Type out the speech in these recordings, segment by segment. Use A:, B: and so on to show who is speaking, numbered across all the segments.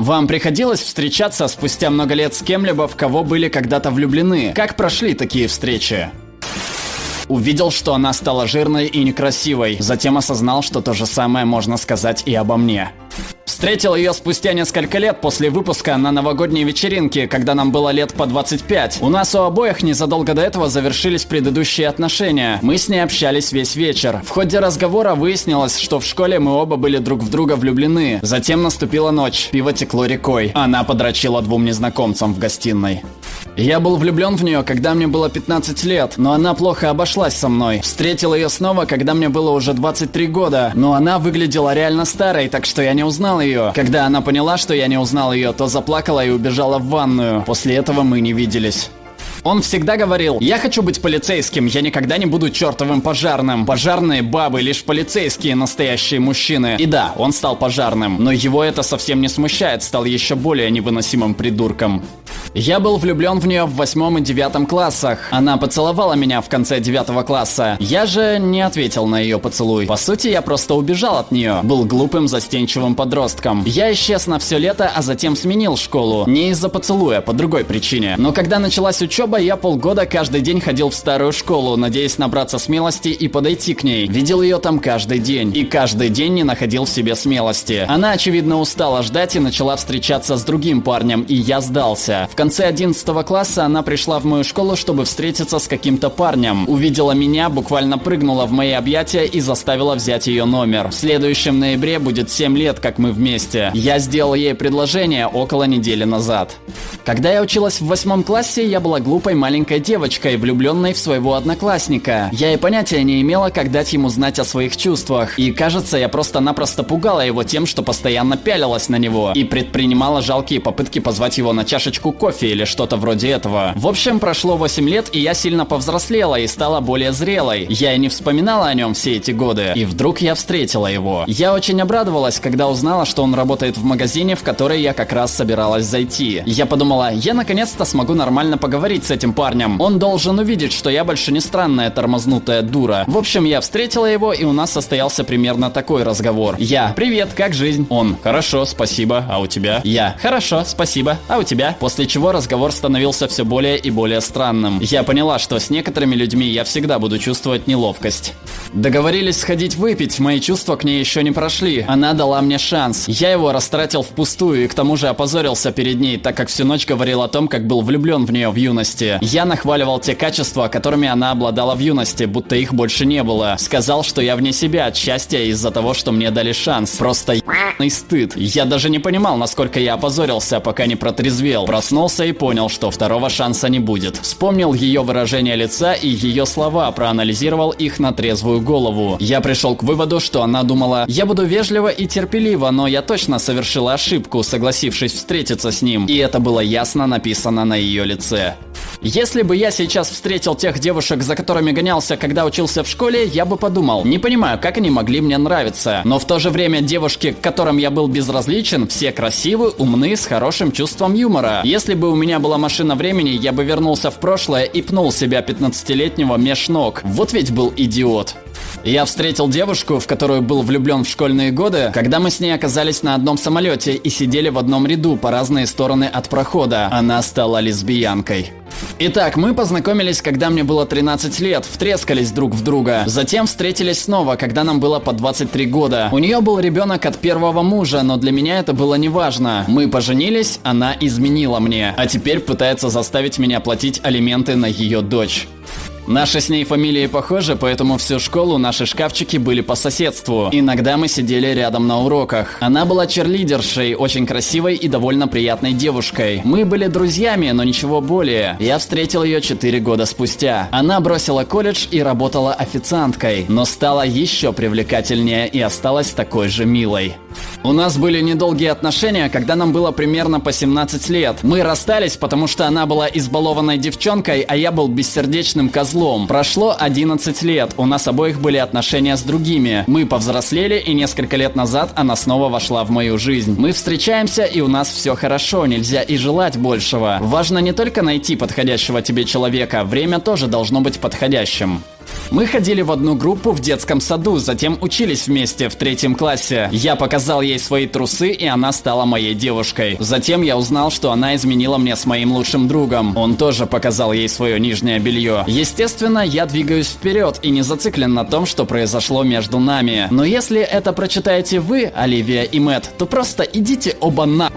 A: Вам приходилось встречаться спустя много лет с кем-либо, в кого были когда-то влюблены? Как прошли такие встречи? Увидел, что она стала жирной и некрасивой, затем осознал, что то же самое можно сказать и обо мне. Встретил ее спустя несколько лет после выпуска на новогодней вечеринке, когда нам было лет по 25. У нас у обоих незадолго до этого завершились предыдущие отношения. Мы с ней общались весь вечер. В ходе разговора выяснилось, что в школе мы оба были друг в друга влюблены. Затем наступила ночь, пиво текло рекой. Она подрочила двум незнакомцам в гостиной. Я был влюблен в нее, когда мне было 15 лет, но она плохо обошлась со мной. Встретил ее снова, когда мне было уже 23 года, но она выглядела реально старой, так что я не узнал ее. Когда она поняла, что я не узнал ее, то заплакала и убежала в ванную. После этого мы не виделись. Он всегда говорил: я хочу быть полицейским, я никогда не буду чертовым пожарным. Пожарные бабы, лишь полицейские настоящие мужчины. И да, он стал пожарным, но его это совсем не смущает, стал еще более невыносимым придурком. Я был влюблен в нее в 8 и 9 классах. Она поцеловала меня в конце 9 класса. Я же не ответил на ее поцелуй. По сути, я просто убежал от нее. Был глупым, застенчивым подростком. Я исчез на все лето, а затем сменил школу. Не из-за поцелуя, по другой причине. Но когда началась учеба, я полгода каждый день ходил в старую школу, надеясь набраться смелости и подойти к ней. Видел ее там каждый день. И каждый день не находил в себе смелости. Она, очевидно, устала ждать и начала встречаться с другим парнем, и я сдался. В конце 11 класса она пришла в мою школу, чтобы встретиться с каким-то парнем. Увидела меня, буквально прыгнула в мои объятия и заставила взять ее номер. В следующем ноябре будет 7 лет, как мы вместе. Я сделал ей предложение около недели назад. Когда я училась в 8 классе, я была глупой маленькой девочкой, влюбленной в своего одноклассника. Я и понятия не имела, как дать ему знать о своих чувствах. И кажется, я просто-напросто пугала его тем, что постоянно пялилась на него и предпринимала жалкие попытки позвать его на чашечку кофе или что-то вроде этого. В общем, прошло 8 лет, и я сильно повзрослела и стала более зрелой. Я и не вспоминала о нем все эти годы. И вдруг я встретила его. Я очень обрадовалась, когда узнала, что он работает в магазине, в который я как раз собиралась зайти. Я подумала, я наконец-то смогу нормально поговорить с этим парнем. Он должен увидеть, что я больше не странная тормознутая дура. В общем, я встретила его, и у нас состоялся примерно такой разговор. Я: привет, как жизнь? Он: хорошо, спасибо, а у тебя? Я: хорошо, спасибо, а у тебя? После чего разговор становился все более и более странным. Я поняла, что с некоторыми людьми я всегда буду чувствовать неловкость. Договорились сходить выпить, мои чувства к ней еще не прошли. Она дала мне шанс. Я его растратил впустую и к тому же опозорился перед ней, так как всю ночь говорил о том, как был влюблен в нее в юности. Я нахваливал те качества, которыми она обладала в юности, будто их больше не было. Сказал, что я вне себя от счастья из-за того, что мне дали шанс. Просто ебаный стыд. Я даже не понимал, насколько я опозорился, пока не протрезвел. Проснулся и понял, что второго шанса не будет. Вспомнил ее выражение лица и ее слова, проанализировал их на трезвую голову. Я пришел к выводу, что она думала: я буду вежлива и терпелива, но я точно совершила ошибку, согласившись встретиться с ним. И это было ясно написано на ее лице. Если бы я сейчас встретил тех девушек, за которыми гонялся, когда учился в школе, я бы подумал: не понимаю, как они могли мне нравиться. Но в то же время девушки, к которым я был безразличен, все красивы, умны, с хорошим чувством юмора. Если бы у меня была машина времени, я бы вернулся в прошлое и пнул себя 15-летнего меж ног. Вот ведь был идиот. Я встретил девушку, в которую был влюблен в школьные годы, когда мы с ней оказались на одном самолете и сидели в одном ряду по разные стороны от прохода. Она стала лесбиянкой. Итак, мы познакомились, когда мне было 13 лет, втрескались друг в друга. Затем встретились снова, когда нам было по 23 года. У нее был ребенок от первого мужа, но для меня это было неважно. Мы поженились, она изменила мне, а теперь пытается заставить меня платить алименты на ее дочь. Наши с ней фамилии похожи, поэтому всю школу наши шкафчики были по соседству. Иногда мы сидели рядом на уроках. Она была черлидершей, очень красивой и довольно приятной девушкой. Мы были друзьями, но ничего более. Я встретил ее 4 года спустя. Она бросила колледж и работала официанткой, но стала еще привлекательнее и осталась такой же милой. У нас были недолгие отношения, когда нам было примерно по 17 лет. Мы расстались, потому что она была избалованной девчонкой, а я был бессердечным козлом. Прошло 11 лет, у нас обоих были отношения с другими. Мы повзрослели, и несколько лет назад она снова вошла в мою жизнь. Мы встречаемся, и у нас все хорошо, нельзя и желать большего. Важно не только найти подходящего тебе человека, время тоже должно быть подходящим. Мы ходили в одну группу в детском саду, затем учились вместе в 3 классе. Я показал ей свои трусы, и она стала моей девушкой. Затем я узнал, что она изменила мне с моим лучшим другом. Он тоже показал ей свое нижнее белье. Естественно, я двигаюсь вперед и не зациклен на том, что произошло между нами. Но если это прочитаете вы, Оливия и Мэтт, то просто идите оба на...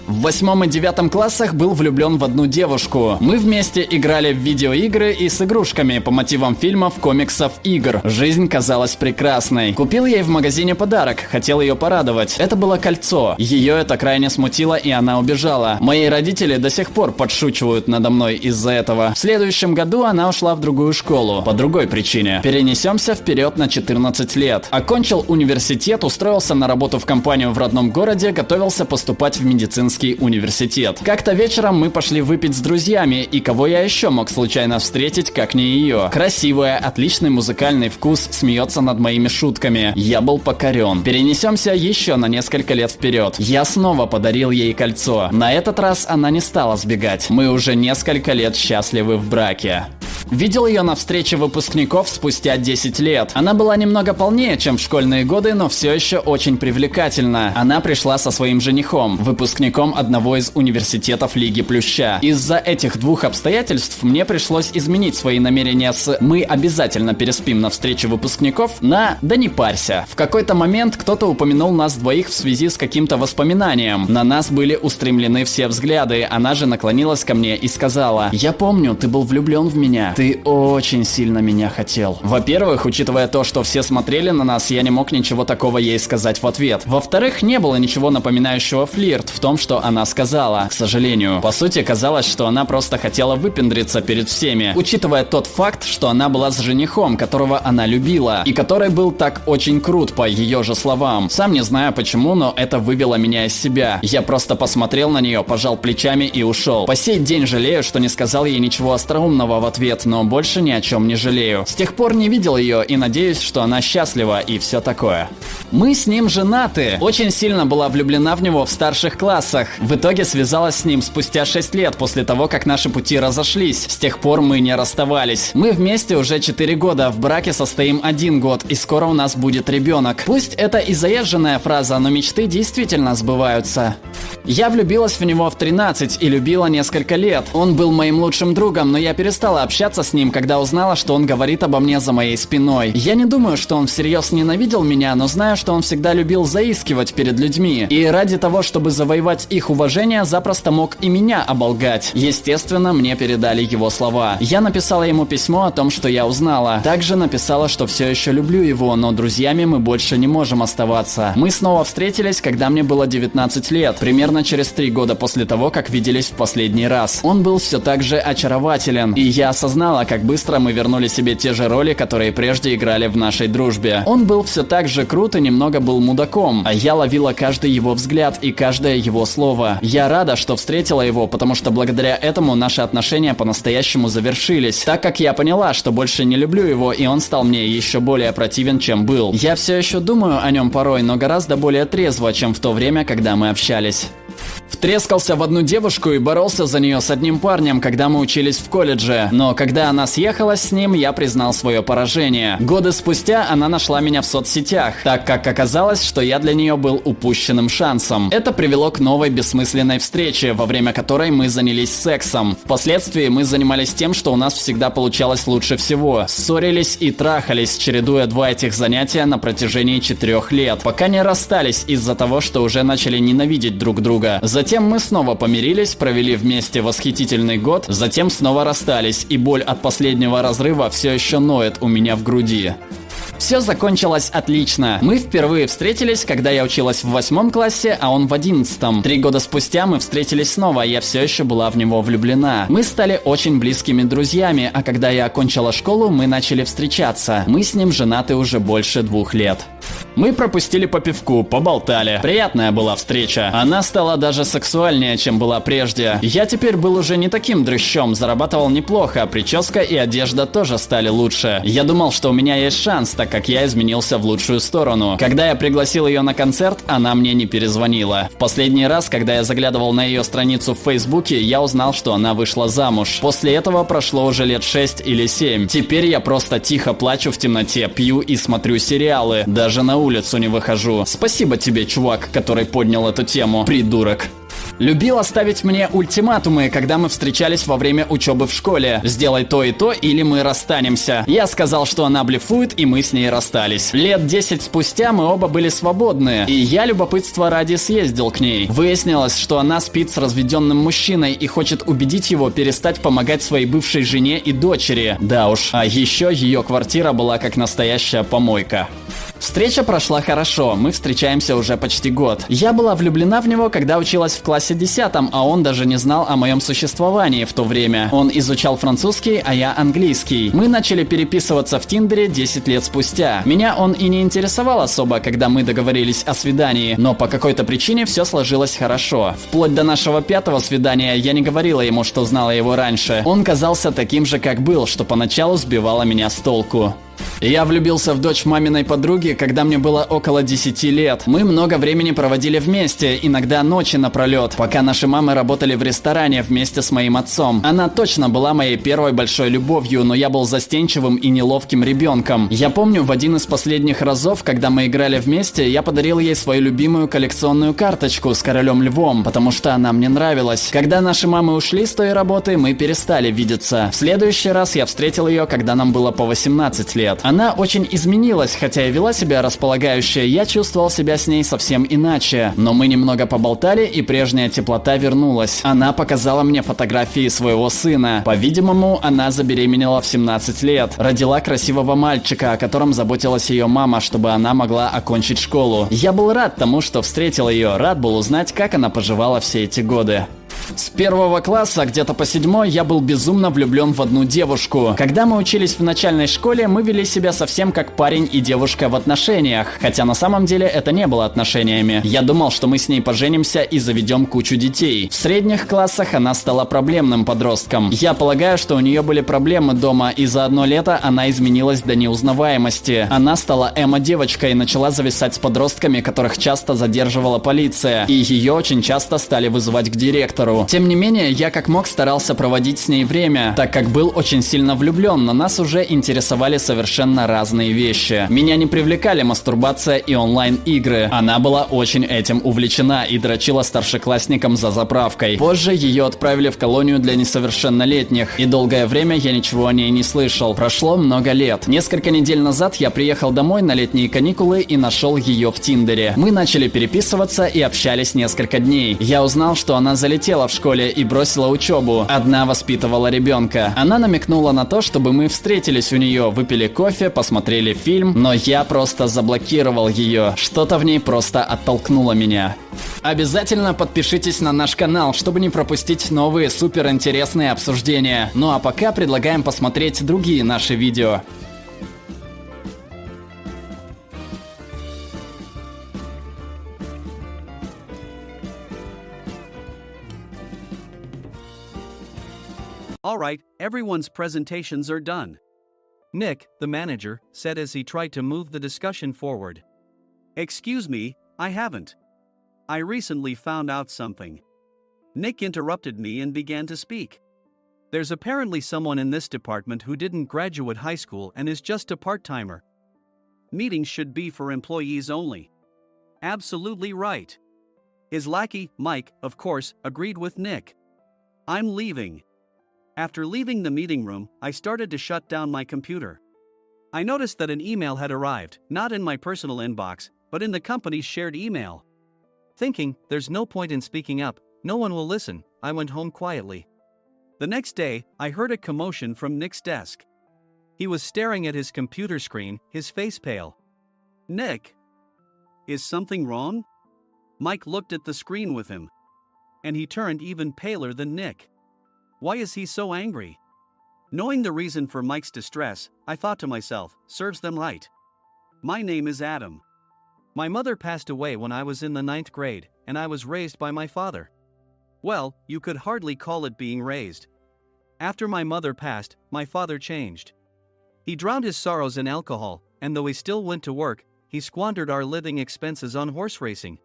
A: В 8 и 9 классах был влюблен в одну девушку. Мы вместе играли в видеоигры и с игрушками по мотивам фильмов, комиксов, игр. Жизнь казалась прекрасной. Купил ей в магазине подарок, хотел ее порадовать. Это было кольцо. Ее это крайне смутило, и она убежала. Мои родители до сих пор подшучивают надо мной из-за этого. В следующем году она ушла в другую школу. По другой причине. Перенесемся вперед на 14 лет. Окончил университет, устроился на работу в компанию в родном городе, готовился поступать в медицинский университет. Как-то вечером мы пошли выпить с друзьями, и кого я еще мог случайно встретить, как не ее. Красивая, отличный музыкальный вкус, смеется над моими шутками. Я был покорен. Перенесемся еще на несколько лет вперед. Я снова подарил ей кольцо. На этот раз она не стала сбегать. Мы уже несколько лет счастливы в браке. Видел ее на встрече выпускников спустя 10 лет. Она была немного полнее, чем в школьные годы, но все еще очень привлекательна. Она пришла со своим женихом, выпускником одного из университетов Лиги Плюща. Из-за этих двух обстоятельств мне пришлось изменить свои намерения с «мы обязательно переспим на встрече выпускников» на «да не парься». В какой-то момент кто-то упомянул нас двоих в связи с каким-то воспоминанием. На нас были устремлены все взгляды. Она же наклонилась ко мне и сказала: «Я помню, ты был влюблен в меня. Ты очень сильно меня хотел». Во-первых, учитывая то, что все смотрели на нас, я не мог ничего такого ей сказать в ответ. Во-вторых, не было ничего напоминающего флирт в том, что она сказала, к сожалению. По сути, казалось, что она просто хотела выпендриться перед всеми, учитывая тот факт, что она была с женихом, которого она любила, и который был так очень крут, по ее же словам. Сам не знаю почему, но это вывело меня из себя. Я просто посмотрел на нее, пожал плечами и ушел. По сей день жалею, что не сказал ей ничего остроумного в ответ, но больше ни о чем не жалею. С тех пор не видел ее и надеюсь, что она счастлива и все такое. Мы с ним женаты. Очень сильно была влюблена в него в старших классах. В итоге связалась с ним спустя 6 лет после того, как наши пути разошлись. С тех пор мы не расставались. Мы вместе уже 4 года, в браке состоим 1 год, и скоро у нас будет ребенок. Пусть это и заезженная фраза, но мечты действительно сбываются. Я влюбилась в него в 13 и любила несколько лет. Он был моим лучшим другом, но я перестала общаться с ним, когда узнала, что он говорит обо мне за моей спиной. Я не думаю, что он всерьез ненавидел меня, но знаю, что он всегда любил заискивать перед людьми. И ради того, чтобы завоевать их уважение, запросто мог и меня оболгать. Естественно, мне передали его слова. Я написала ему письмо о том, что я узнала. Также написала, что все еще люблю его, но друзьями мы больше не можем оставаться. Мы снова встретились, когда мне было 19 лет, примерно через 3 года после того, как виделись в последний раз. Он был все так же очарователен, и я осознала, как быстро мы вернули себе те же роли, которые прежде играли в нашей дружбе. Он был все так же крут и немного был мудаком, а я ловила каждый его взгляд и каждое его слово. Я рада, что встретила его, потому что благодаря этому наши отношения по-настоящему завершились, так как я поняла, что больше не люблю его, и он стал мне еще более противен, чем был. Я все еще думаю о нем порой, но гораздо более трезво, чем в то время, когда мы общались. Втрескался в одну девушку и боролся за нее с одним парнем, когда мы учились в колледже. Но когда она съехалась с ним, я признал свое поражение. Годы спустя она нашла меня в соцсетях, так как оказалось, что я для нее был упущенным шансом. Это привело к новой бессмысленной встрече, во время которой мы занялись сексом. Впоследствии мы занимались тем, что у нас всегда получалось лучше всего. Ссорились и трахались, чередуя 2 этих занятия на протяжении 4 лет, пока не расстались из-за того, что уже начали ненавидеть друг друга. Затем мы снова помирились, провели вместе восхитительный год, затем снова расстались, и боль от последнего разрыва все еще ноет у меня в груди. Все закончилось отлично. Мы впервые встретились, когда я училась в 8 классе, а он в 11. 3 года спустя мы встретились снова, я все еще была в него влюблена. Мы стали очень близкими друзьями, а когда я окончила школу, мы начали встречаться. Мы с ним женаты уже больше 2 лет. Мы пропустили по пивку, поболтали. Приятная была встреча. Она стала даже сексуальнее, чем была прежде. Я теперь был уже не таким дрыщом, зарабатывал неплохо, прическа и одежда тоже стали лучше. Я думал, что у меня есть шанс, так как я изменился в лучшую сторону. Когда я пригласил ее на концерт, она мне не перезвонила. В последний раз, когда я заглядывал на ее страницу в Фейсбуке, я узнал, что она вышла замуж. После этого прошло уже лет 6 или 7. Теперь я просто тихо плачу в темноте, пью и смотрю сериалы. Даже на улицу не выхожу. Спасибо тебе, чувак, который поднял эту тему. Придурок. Любила ставить мне ультиматумы, когда мы встречались во время учебы в школе. Сделай то и то, или мы расстанемся. Я сказал, что она блефует, и мы с ней расстались. Лет 10 спустя мы оба были свободны, и я любопытства ради съездил к ней. Выяснилось, что она спит с разведенным мужчиной и хочет убедить его перестать помогать своей бывшей жене и дочери. Да уж, а еще ее квартира была как настоящая помойка. Встреча прошла хорошо, мы встречаемся уже почти год. Я была влюблена в него, когда училась в классе 10, а он даже не знал о моем существовании в то время. Он изучал французский, а я английский. Мы начали переписываться в Тиндере 10 лет спустя. Меня он и не интересовал особо, когда мы договорились о свидании, но по какой-то причине все сложилось хорошо. Вплоть до нашего 5-го свидания я не говорила ему, что знала его раньше. Он казался таким же, как был, что поначалу сбивало меня с толку. Я влюбился в дочь маминой подруги, когда мне было около 10 лет. Мы много времени проводили вместе, иногда ночи напролет, пока наши мамы работали в ресторане вместе с моим отцом. Она точно была моей первой большой любовью, но я был застенчивым и неловким ребенком. Я помню, в один из последних разов, когда мы играли вместе, я подарил ей свою любимую коллекционную карточку с королем львом, потому что она мне нравилась. Когда наши мамы ушли с той работы, мы перестали видеться. В следующий раз я встретил ее, когда нам было по 18 лет. Она очень изменилась, хотя и вела себя располагающе, я чувствовал себя с ней совсем иначе. Но мы немного поболтали, и прежняя теплота вернулась. Она показала мне фотографии своего сына. По-видимому, она забеременела в 17 лет. Родила красивого мальчика, о котором заботилась ее мама, чтобы она могла окончить школу. Я был рад тому, что встретил ее, рад был узнать, как она поживала все эти годы. С 1 класса, где-то по 7, я был безумно влюблен в одну девушку. Когда мы учились в начальной школе, мы вели себя совсем как парень и девушка в отношениях. Хотя на самом деле это не было отношениями. Я думал, что мы с ней поженимся и заведем кучу детей. В средних классах она стала проблемным подростком. Я полагаю, что у нее были проблемы дома, и за одно лето она изменилась до неузнаваемости. Она стала эмо-девочкой и начала зависать с подростками, которых часто задерживала полиция. И ее очень часто стали вызывать к директору. Тем не менее, я как мог старался проводить с ней время, так как был очень сильно влюблен, но нас уже интересовали совершенно разные вещи. Меня не привлекали мастурбация и онлайн-игры. Она была очень этим увлечена и дрочила старшеклассникам за заправкой. Позже ее отправили в колонию для несовершеннолетних, и долгое время я ничего о ней не слышал. Прошло много лет. Несколько недель назад я приехал домой на летние каникулы и нашел ее в Тиндере. Мы начали переписываться и общались несколько дней. Я узнал, что она залетела в школе и бросила учебу. Одна воспитывала ребенка. Она намекнула на то, чтобы мы встретились у нее, выпили кофе, посмотрели фильм, но я просто заблокировал ее. Что-то в ней просто оттолкнуло меня. Обязательно подпишитесь на наш канал, чтобы не пропустить новые суперинтересные обсуждения. Ну а пока предлагаем посмотреть другие наши видео.
B: All right, everyone's presentations are done. Nick, the manager, said as he tried to move the discussion forward. Excuse me, I haven't. I recently found out something. Nick interrupted me and began to speak. There's apparently someone in this department who didn't graduate high school and is just a part-timer. Meetings should be for employees only. Absolutely right. His lackey, Mike, of course, agreed with Nick. I'm leaving. After leaving the meeting room, I started to shut down my computer. I noticed that an email had arrived, not in my personal inbox, but in the company's shared email. Thinking, there's no point in speaking up, no one will listen, I went home quietly. The next day, I heard a commotion from Nick's desk. He was staring at his computer screen, his face pale. Nick? Is something wrong? Mike looked at the screen with him. And he turned even paler than Nick. Why is he so angry? Knowing the reason for Mike's distress, I thought to myself, serves them right. My name is Adam. My mother passed away when I was in the 9th grade, and I was raised by my father. Well, you could hardly call it being raised. After my mother passed, my father changed. He drowned his sorrows in alcohol, and though he still went to work, he squandered our living expenses on horse racing.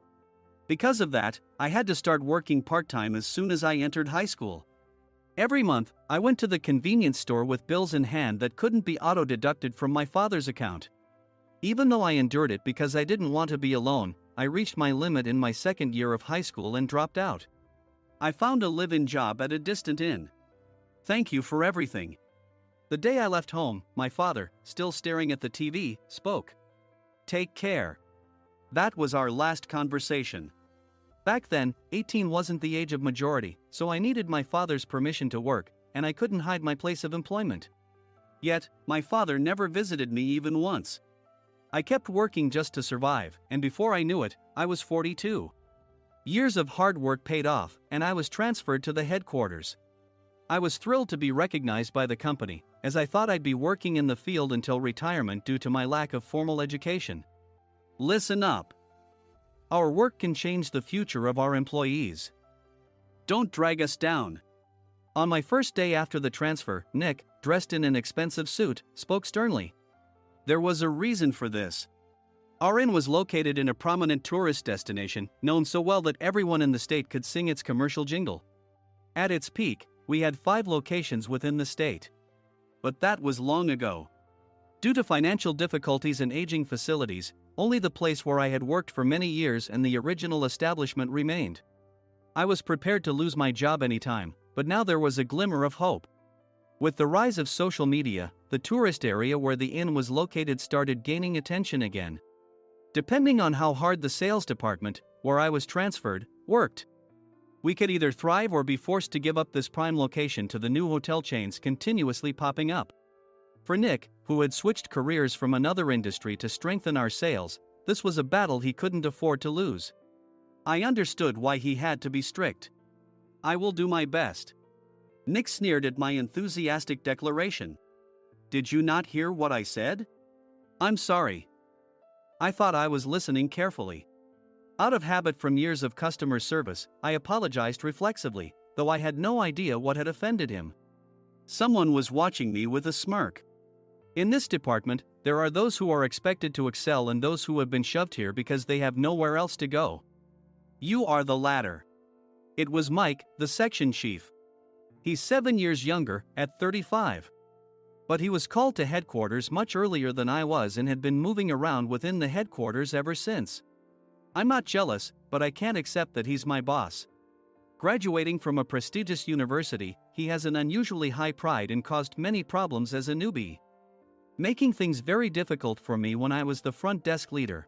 B: Because of that, I had to start working part-time as soon as I entered high school. Every month, I went to the convenience store with bills in hand that couldn't be auto-deducted from my father's account. Even though I endured it because I didn't want to be alone, I reached my limit in my second year of high school and dropped out. I found a live-in job at a distant inn. Thank you for everything. The day I left home, my father, still staring at the TV, spoke. Take care. That was our last conversation. Back then, 18 wasn't the age of majority, so I needed my father's permission to work, and I couldn't hide my place of employment. Yet, my father never visited me even once. I kept working just to survive, and before I knew it, I was 42. Years of hard work paid off, and I was transferred to the headquarters. I was thrilled to be recognized by the company, as I thought I'd be working in the field until retirement due to my lack of formal education. Listen up. Our work can change the future of our employees. Don't drag us down. On my first day after the transfer, Nick, dressed in an expensive suit, spoke sternly. There was a reason for this. Our inn was located in a prominent tourist destination, known so well that everyone in the state could sing its commercial jingle. At its peak, we had 5 locations within the state. But that was long ago. Due to financial difficulties and aging facilities, only the place where I had worked for many years and the original establishment remained. I was prepared to lose my job anytime, but now there was a glimmer of hope. With the rise of social media, the tourist area where the inn was located started gaining attention again. Depending on how hard the sales department, where I was transferred, worked, we could either thrive or be forced to give up this prime location to the new hotel chains continuously popping up. For Nick, who had switched careers from another industry to strengthen our sales, this was a battle he couldn't afford to lose. I understood why he had to be strict. I will do my best. Nick sneered at my enthusiastic declaration. Did you not hear what I said? I'm sorry. I thought I was listening carefully. Out of habit from years of customer service, I apologized reflexively, though I had no idea what had offended him. Someone was watching me with a smirk. In this department, there are those who are expected to excel and those who have been shoved here because they have nowhere else to go. You are the latter. It was Mike, the section chief. He's 7 years younger, at 35. But he was called to headquarters much earlier than I was and had been moving around within the headquarters ever since. I'm not jealous, but I can't accept that he's my boss. Graduating from a prestigious university, he has an unusually high pride and caused many problems as a newbie, making things very difficult for me when I was the front desk leader.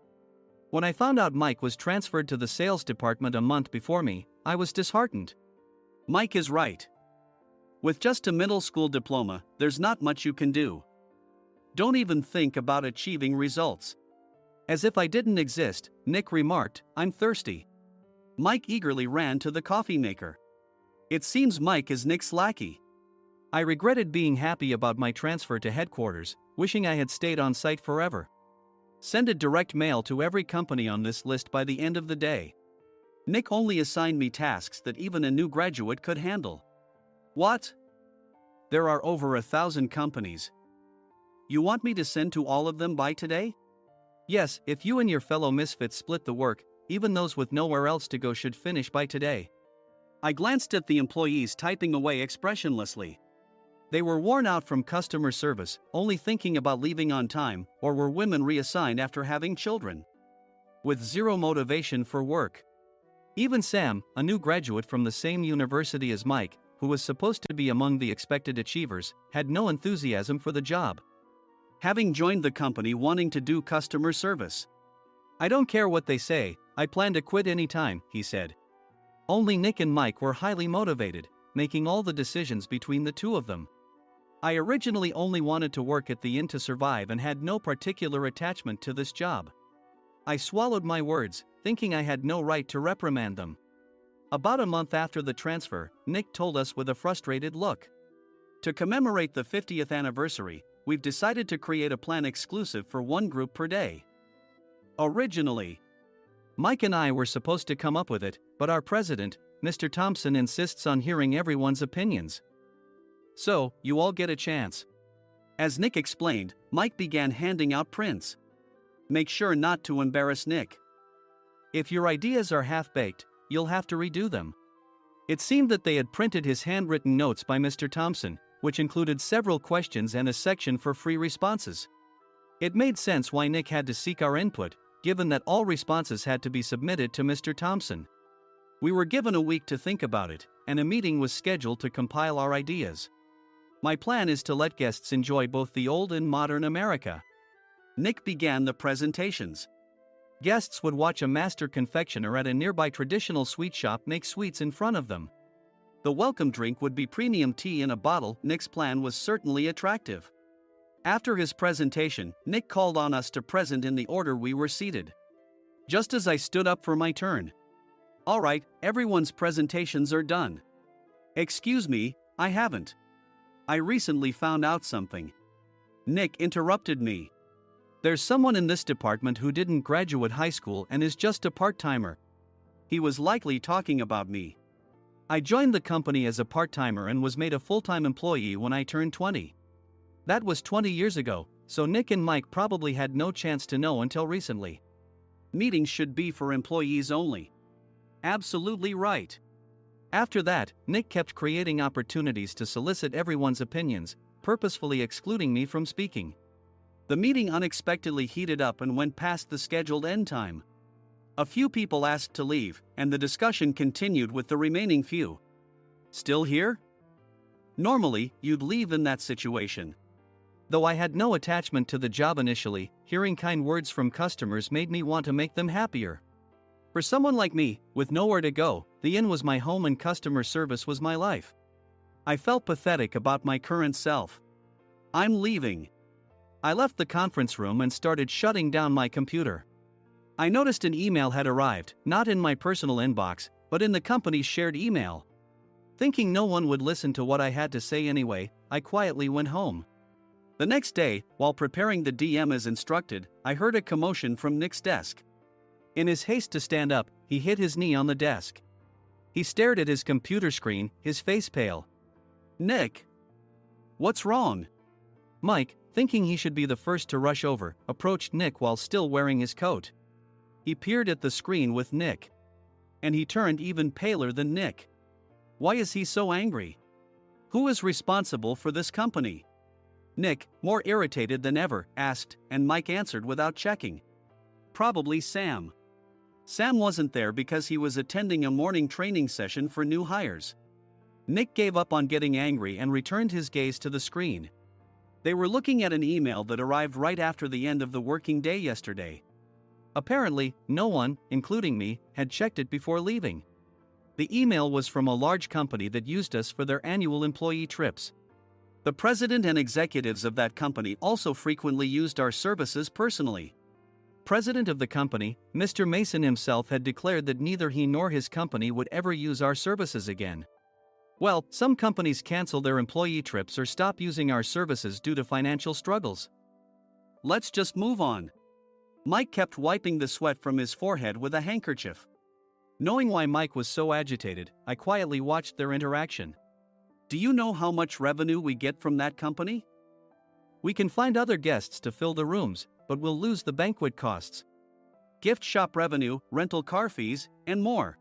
B: When I found out Mike was transferred to the sales department a month before me, I was disheartened. Mike is right. With just a middle school diploma, there's not much you can do. Don't even think about achieving results. As if I didn't exist, Nick remarked, I'm thirsty. Mike eagerly ran to the coffee maker. It seems Mike is Nick's lackey. I regretted being happy about my transfer to headquarters, wishing I had stayed on site forever. Send a direct mail to every company on this list by the end of the day. Nick only assigned me tasks that even a new graduate could handle. What? There are over 1,000 companies. You want me to send to all of them by today? Yes, if you and your fellow misfits split the work, even those with nowhere else to go should finish by today. I glanced at the employees typing away expressionlessly. They were worn out from customer service, only thinking about leaving on time, or were women reassigned after having children, with zero motivation for work. Even Sam, a new graduate from the same university as Mike, who was supposed to be among the expected achievers, had no enthusiasm for the job, having joined the company wanting to do customer service. I don't care what they say, I plan to quit anytime, he said. Only Nick and Mike were highly motivated, making all the decisions between the two of them. I originally only wanted to work at the inn to survive and had no particular attachment to this job. I swallowed my words, thinking I had no right to reprimand them. About a month after the transfer, Nick told us with a frustrated look. To commemorate the 50th anniversary, we've decided to create a plan exclusive for one group per day. Originally, Mike and I were supposed to come up with it, but our president, Mr. Thompson, insists on hearing everyone's opinions. So, you all get a chance. As Nick explained, Mike began handing out prints. Make sure not to embarrass Nick. If your ideas are half-baked, you'll have to redo them. It seemed that they had printed his handwritten notes by Mr. Thompson, which included several questions and a section for free responses. It made sense why Nick had to seek our input, given that all responses had to be submitted to Mr. Thompson. We were given a week to think about it, and a meeting was scheduled to compile our ideas. My plan is to let guests enjoy both the old and modern America. Nick began the presentations. Guests would watch a master confectioner at a nearby traditional sweet shop make sweets in front of them. The welcome drink would be premium tea in a bottle. Nick's plan was certainly attractive. After his presentation, Nick called on us to present in the order we were seated. Just as I stood up for my turn. All right, everyone's presentations are done. Excuse me, I haven't. I recently found out something. Nick interrupted me. There's someone in this department who didn't graduate high school and is just a part-timer. He was likely talking about me. I joined the company as a part-timer and was made a full-time employee when I turned 20. That was 20 years ago, so Nick and Mike probably had no chance to know until recently. Meetings should be for employees only. Absolutely right. After that, Nick kept creating opportunities to solicit everyone's opinions, purposefully excluding me from speaking. The meeting unexpectedly heated up and went past the scheduled end time. A few people asked to leave, and the discussion continued with the remaining few. Still here? Normally, you'd leave in that situation. Though I had no attachment to the job initially, hearing kind words from customers made me want to make them happier. For someone like me, with nowhere to go, the inn was my home and customer service was my life. I felt pathetic about my current self. I'm leaving. I left the conference room and started shutting down my computer. I noticed an email had arrived, not in my personal inbox, but in the company's shared email. Thinking no one would listen to what I had to say anyway, I quietly went home. The next day, while preparing the DM as instructed, I heard a commotion from Nick's desk. In his haste to stand up, he hit his knee on the desk. He stared at his computer screen, his face pale. Nick! What's wrong? Mike, thinking he should be the first to rush over, approached Nick while still wearing his coat. He peered at the screen with Nick. And he turned even paler than Nick. Why is he so angry? Who is responsible for this company? Nick, more irritated than ever, asked, and Mike answered without checking. Probably Sam. Sam wasn't there because he was attending a morning training session for new hires. Nick gave up on getting angry and returned his gaze to the screen. They were looking at an email that arrived right after the end of the working day yesterday. Apparently, no one, including me, had checked it before leaving. The email was from a large company that used us for their annual employee trips. The president and executives of that company also frequently used our services personally. President of the company, Mr. Mason himself, had declared that neither he nor his company would ever use our services again. Well, some companies cancel their employee trips or stop using our services due to financial struggles. Let's just move on. Mike kept wiping the sweat from his forehead with a handkerchief. Knowing why Mike was so agitated, I quietly watched their interaction. Do you know how much revenue we get from that company? We can find other guests to fill the rooms, but we'll lose the banquet costs, gift shop revenue, rental car fees, and more.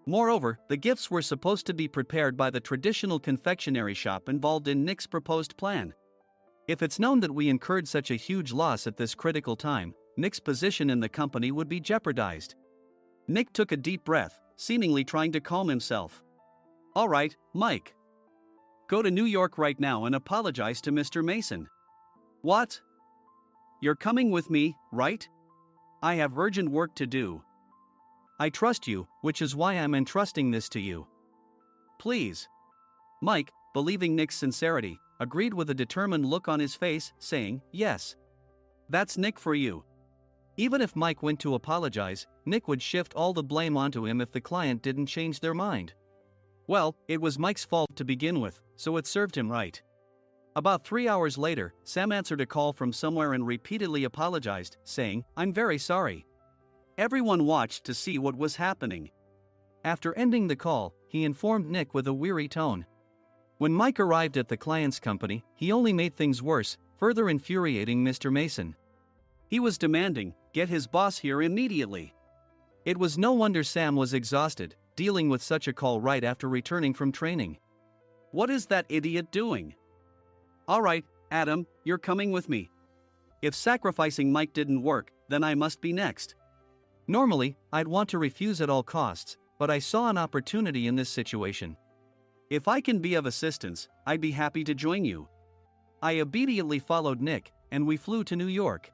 B: Moreover, the gifts were supposed to be prepared by the traditional confectionery shop involved in Nick's proposed plan. If it's known that we incurred such a huge loss at this critical time, Nick's position in the company would be jeopardized. Nick took a deep breath, seemingly trying to calm himself. All right, Mike. Go to New York right now and apologize to Mr. Mason. What? You're coming with me, right? I have urgent work to do. I trust you, which is why I'm entrusting this to you. Please. Mike, believing Nick's sincerity, agreed with a determined look on his face, saying, yes. That's Nick for you. Even if Mike went to apologize, Nick would shift all the blame onto him if the client didn't change their mind. Well, it was Mike's fault to begin with, so it served him right. About 3 hours later, Sam answered a call from somewhere and repeatedly apologized, saying, "I'm very sorry." Everyone watched to see what was happening. After ending the call, he informed Nick with a weary tone. When Mike arrived at the client's company, he only made things worse, further infuriating Mr. Mason. He was demanding, "Get his boss here immediately." It was no wonder Sam was exhausted, dealing with such a call right after returning from training. What is that idiot doing? "All right, Adam, you're coming with me. If sacrificing Mike didn't work, then I must be next." Normally, I'd want to refuse at all costs, but I saw an opportunity in this situation. "If I can be of assistance, I'd be happy to join you." I immediately followed Nick, and we flew to New York.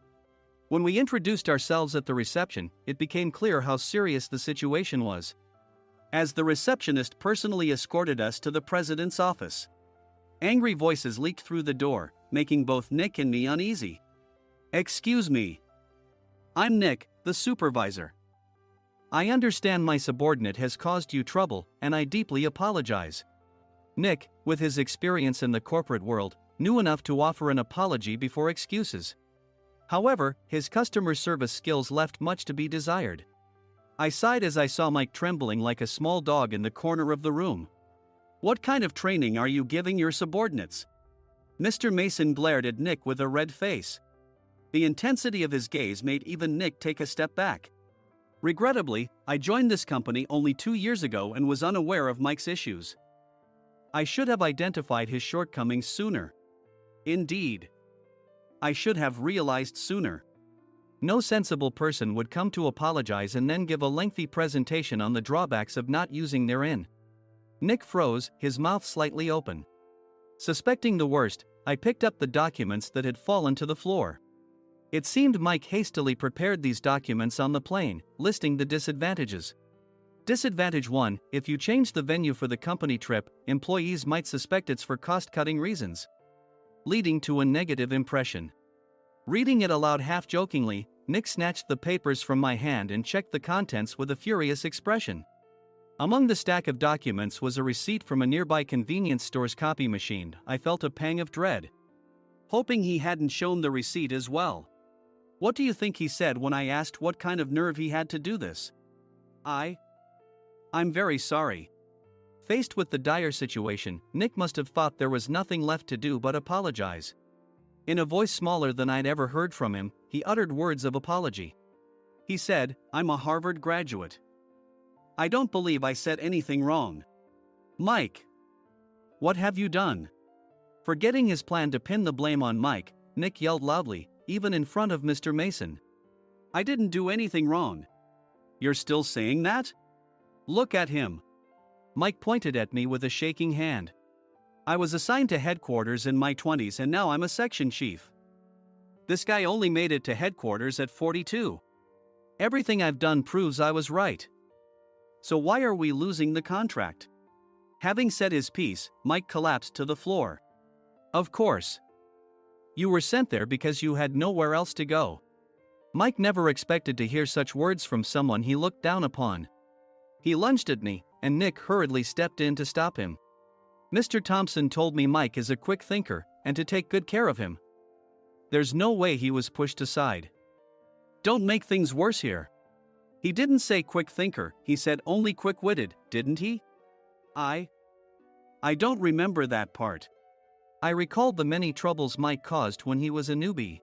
B: When we introduced ourselves at the reception, it became clear how serious the situation was, as the receptionist personally escorted us to the president's office. Angry voices leaked through the door, making both Nick and me uneasy. "Excuse me. I'm Nick, the supervisor. I understand my subordinate has caused you trouble, and I deeply apologize." Nick, with his experience in the corporate world, knew enough to offer an apology before excuses. However, his customer service skills left much to be desired. I sighed as I saw Mike trembling like a small dog in the corner of the room. "What kind of training are you giving your subordinates?" Mr. Mason glared at Nick with a red face. The intensity of his gaze made even Nick take a step back. Regrettably, I joined this company only 2 years ago and was unaware of Mike's issues. I should have identified his shortcomings sooner. Indeed, I should have realized sooner. No sensible person would come to apologize and then give a lengthy presentation on the drawbacks of not using their in. Nick froze, his mouth slightly open. Suspecting the worst, I picked up the documents that had fallen to the floor. It seemed Mike hastily prepared these documents on the plane, listing the disadvantages. Disadvantage 1: if you change the venue for the company trip, employees might suspect it's for cost-cutting reasons, leading to a negative impression. Reading it aloud half-jokingly, Nick snatched the papers from my hand and checked the contents with a furious expression. Among the stack of documents was a receipt from a nearby convenience store's copy machine. I felt a pang of dread, hoping he hadn't shown the receipt as well. What do you think he said when I asked what kind of nerve he had to do this? "I'm very sorry." Faced with the dire situation, Nick must have thought there was nothing left to do but apologize. In a voice smaller than I'd ever heard from him, he uttered words of apology. He said, "I'm a Harvard graduate. I don't believe I said anything wrong." "Mike, what have you done?" Forgetting his plan to pin the blame on Mike, Nick yelled loudly, even in front of Mr. Mason. "I didn't do anything wrong." "You're still saying that? Look at him." Mike pointed at me with a shaking hand. "I was assigned to headquarters in my 20s and now I'm a section chief. This guy only made it to headquarters at 42. Everything I've done proves I was right. So why are we losing the contract?" Having said his piece, Mike collapsed to the floor. "Of course. You were sent there because you had nowhere else to go." Mike never expected to hear such words from someone he looked down upon. He lunged at me, and Nick hurriedly stepped in to stop him. "Mr. Thompson told me Mike is a quick thinker, and to take good care of him." There's no way he was pushed aside. "Don't make things worse here. He didn't say quick thinker, he said only quick-witted, didn't he?" I don't remember that part." I recalled the many troubles Mike caused when he was a newbie.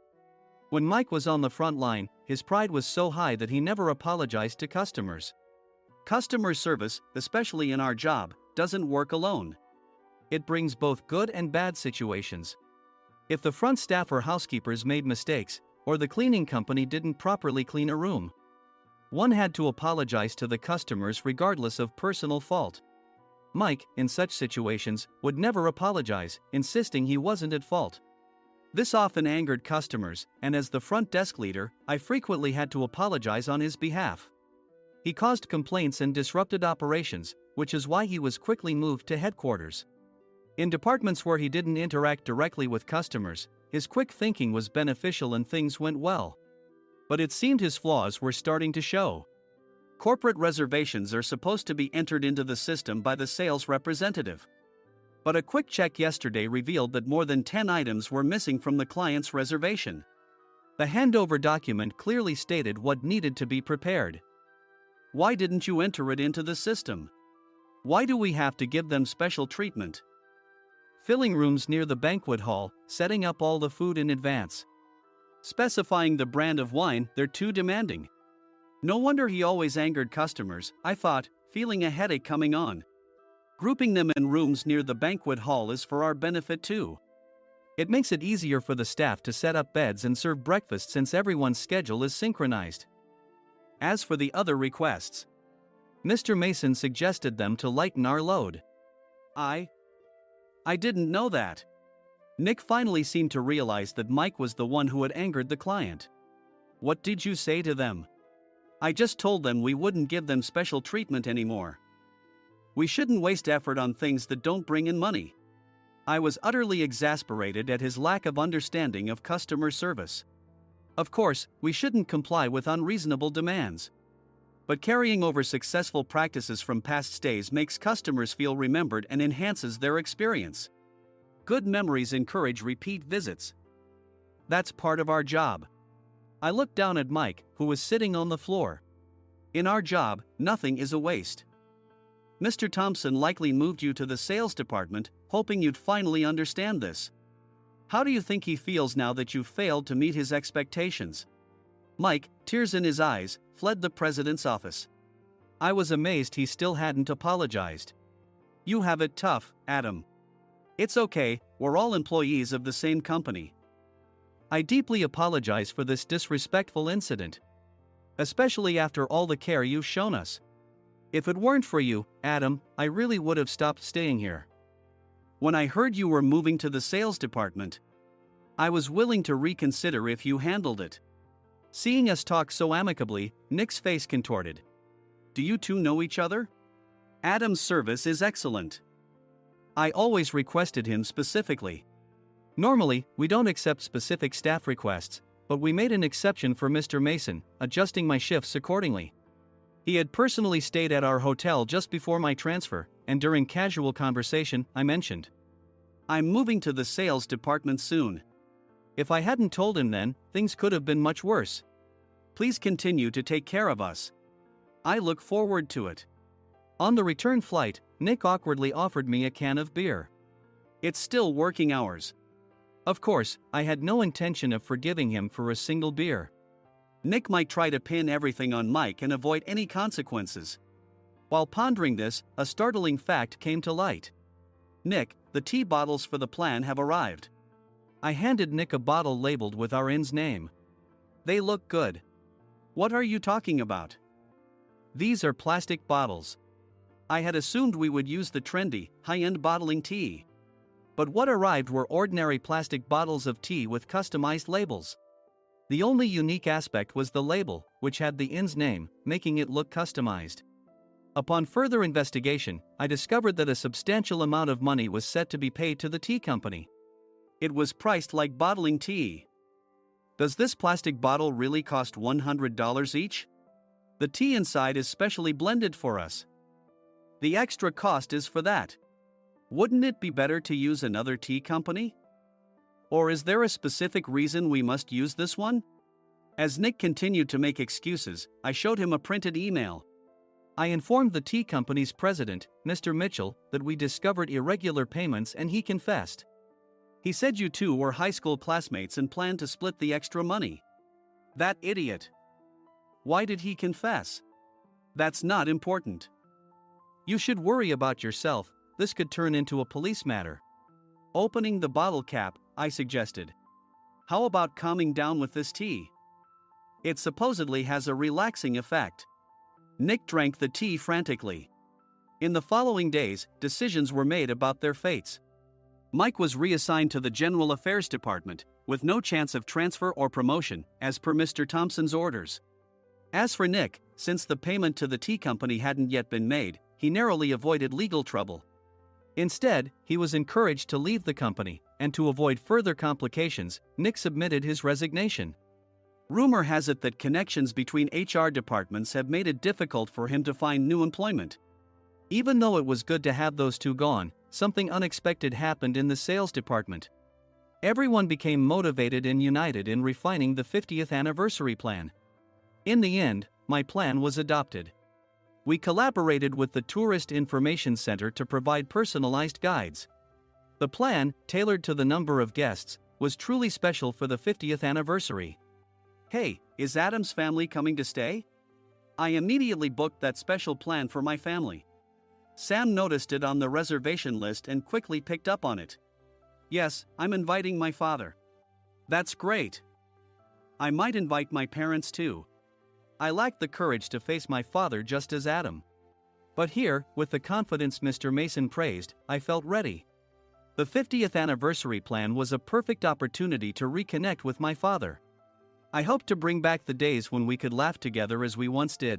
B: When Mike was on the front line, his pride was so high that he never apologized to customers. Customer service, especially in our job, doesn't work alone. It brings both good and bad situations. If the front staff or housekeepers made mistakes, or the cleaning company didn't properly clean a room, one had to apologize to the customers regardless of personal fault. Mike, in such situations, would never apologize, insisting he wasn't at fault. This often angered customers, and as the front desk leader, I frequently had to apologize on his behalf. He caused complaints and disrupted operations, which is why he was quickly moved to headquarters. In departments where he didn't interact directly with customers, his quick thinking was beneficial and things went well. But it seemed his flaws were starting to show. Corporate reservations are supposed to be entered into the system by the sales representative. But a quick check yesterday revealed that more than 10 items were missing from the client's reservation. The handover document clearly stated what needed to be prepared. Why didn't you enter it into the system? Why do we have to give them special treatment? Filling rooms near the banquet hall, setting up all the food in advance. Specifying the brand of wine, they're too demanding. No wonder he always angered customers, I thought, feeling a headache coming on. Grouping them in rooms near the banquet hall is for our benefit too. It makes it easier for the staff to set up beds and serve breakfast since everyone's schedule is synchronized. As for the other requests, Mr. Mason suggested them to lighten our load. I didn't know that. Nick finally seemed to realize that Mike was the one who had angered the client. What did you say to them? I just told them we wouldn't give them special treatment anymore. We shouldn't waste effort on things that don't bring in money. I was utterly exasperated at his lack of understanding of customer service. Of course, we shouldn't comply with unreasonable demands. But carrying over successful practices from past stays makes customers feel remembered and enhances their experience. Good memories encourage repeat visits. That's part of our job. I looked down at Mike, who was sitting on the floor. In our job, nothing is a waste. Mr. Thompson likely moved you to the sales department, hoping you'd finally understand this. How do you think he feels now that you failed to meet his expectations? Mike, tears in his eyes, fled the president's office. I was amazed he still hadn't apologized. You have it tough, Adam. It's okay, we're all employees of the same company. I deeply apologize for this disrespectful incident. Especially after all the care you've shown us. If it weren't for you, Adam, I really would have stopped staying here. When I heard you were moving to the sales department, I was willing to reconsider if you handled it. Seeing us talk so amicably, Nick's face contorted. Do you two know each other? Adam's service is excellent. I always requested him specifically. Normally, we don't accept specific staff requests, but we made an exception for Mr. Mason, adjusting my shifts accordingly. He had personally stayed at our hotel just before my transfer, and during casual conversation, I mentioned, I'm moving to the sales department soon. If I hadn't told him then, things could have been much worse. Please continue to take care of us. I look forward to it. On the return flight, Nick awkwardly offered me a can of beer. It's still working hours. Of course, I had no intention of forgiving him for a single beer. Nick might try to pin everything on Mike and avoid any consequences. While pondering this, a startling fact came to light. Nick, the tea bottles for the plan have arrived. I handed Nick a bottle labeled with our inn's name. They look good. What are you talking about? These are plastic bottles. I had assumed we would use the trendy, high-end bottling tea. But what arrived were ordinary plastic bottles of tea with customized labels. The only unique aspect was the label, which had the inn's name, making it look customized. Upon further investigation, I discovered that a substantial amount of money was set to be paid to the tea company. It was priced like bottling tea. Does this plastic bottle really cost $100 each? The tea inside is specially blended for us. The extra cost is for that. Wouldn't it be better to use another tea company? Or is there a specific reason we must use this one? As Nick continued to make excuses, I showed him a printed email. I informed the tea company's president, Mr. Mitchell, that we discovered irregular payments and he confessed. He said you two were high school classmates and planned to split the extra money. That idiot. Why did he confess? That's not important. You should worry about yourself, this could turn into a police matter. Opening the bottle cap, I suggested. How about calming down with this tea? It supposedly has a relaxing effect. Nick drank the tea frantically. In the following days, decisions were made about their fates. Mike was reassigned to the General Affairs Department, with no chance of transfer or promotion, as per Mr. Thompson's orders. As for Nick, since the payment to the tea company hadn't yet been made, he narrowly avoided legal trouble. Instead, he was encouraged to leave the company, and to avoid further complications, Nick submitted his resignation. Rumor has it that connections between HR departments have made it difficult for him to find new employment. Even though it was good to have those two gone, something unexpected happened in the sales department. Everyone became motivated and united in refining the 50th anniversary plan. In the end, my plan was adopted. We collaborated with the Tourist Information Center to provide personalized guides. The plan, tailored to the number of guests, was truly special for the 50th anniversary. Hey, is Adam's family coming to stay? I immediately booked that special plan for my family. Sam noticed it on the reservation list and quickly picked up on it. Yes, I'm inviting my father. That's great. I might invite my parents too. I lacked the courage to face my father just as Adam. But here, with the confidence Mr. Mason praised, I felt ready. The 50th anniversary plan was a perfect opportunity to reconnect with my father. I hope to bring back the days when we could laugh together as we once did.